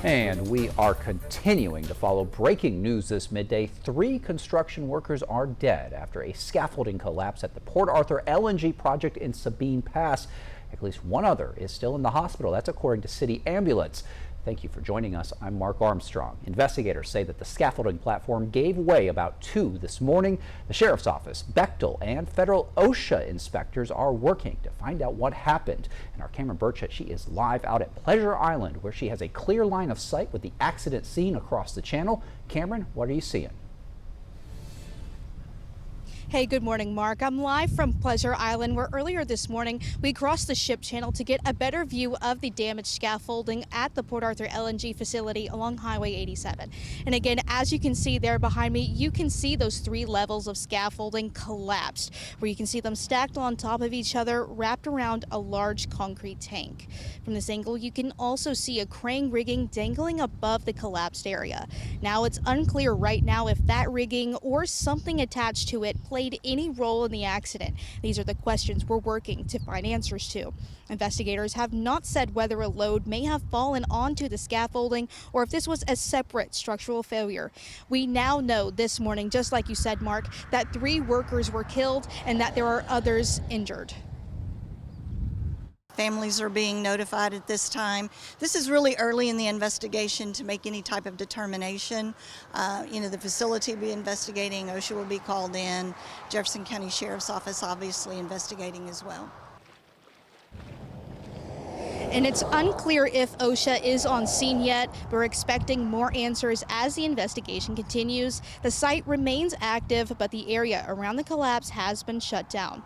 And we are continuing to follow breaking news this midday. 3 construction workers are dead after a scaffolding collapse at the Port Arthur LNG project in Sabine Pass. At least 1 other is still in the hospital. That's according to city ambulance. Thank you for joining us. I'm Mark Armstrong. Investigators say that the scaffolding platform gave way about 2 this morning. The sheriff's office, Bechtel, and federal OSHA inspectors are working to find out what happened. And our Cameron Burchett, she is live out at Pleasure Island, where she has a clear line of sight with the accident scene across the channel. Cameron, what are you seeing? Hey, good morning, Mark. I'm live from Pleasure Island, where earlier this morning we crossed the ship channel to get a better view of the damaged scaffolding at the Port Arthur LNG facility along Highway 87. And again, as you can see there behind me, you can see those 3 levels of scaffolding collapsed, where you can see them stacked on top of each other, wrapped around a large concrete tank. From this angle, you can also see a crane rigging dangling above the collapsed area. Now, it's unclear right now if that rigging or something attached to it played any role in the accident. These are the questions we're working to find answers to. Investigators have not said whether a load may have fallen onto the scaffolding or if this was a separate structural failure. We now know this morning, just like you said, Mark, that 3 workers were killed and that there are others injured. Families are being notified at this time. This is really early in the investigation to make any type of determination. The facility will be investigating, OSHA will be called in, Jefferson County Sheriff's Office obviously investigating as well. And it's unclear if OSHA is on scene yet. We're expecting more answers as the investigation continues. The site remains active, but the area around the collapse has been shut down.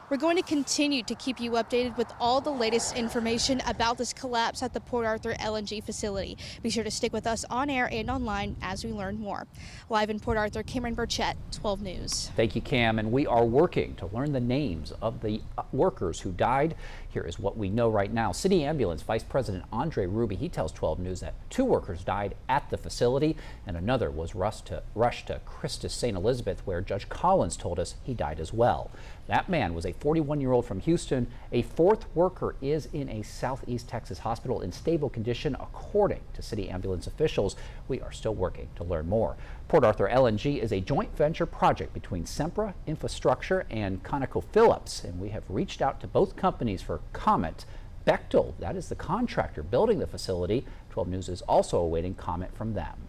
We're going to continue to keep you updated with all the latest information about this collapse at the Port Arthur LNG facility. Be sure to stick with us on air and online as we learn more. Live in Port Arthur, Cameron Burchett, 12 News. Thank you, Cam. And we are working to learn the names of the workers who died. Here is what we know right now. City Ambulance Vice President Andre Ruby, he tells 12 News that 2 workers died at the facility and another was rushed to Christus St. Elizabeth, where Judge Collins told us he died as well. That man was a 41-year-old from Houston. A 4th worker is in a Southeast Texas hospital in stable condition, according to city ambulance officials. We are still working to learn more. Port Arthur LNG is a joint venture project between Sempra Infrastructure and ConocoPhillips, and we have reached out to both companies for comment. Bechtel, that is the contractor building the facility. 12 News is also awaiting comment from them.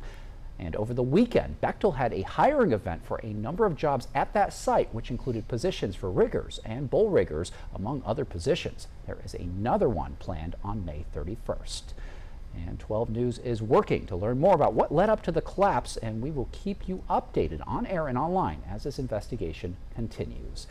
And over the weekend, Bechtel had a hiring event for a number of jobs at that site, which included positions for riggers and bull riggers, among other positions. There is another one planned on May 31st. And 12 News is working to learn more about what led up to the collapse, and we will keep you updated on air and online as this investigation continues.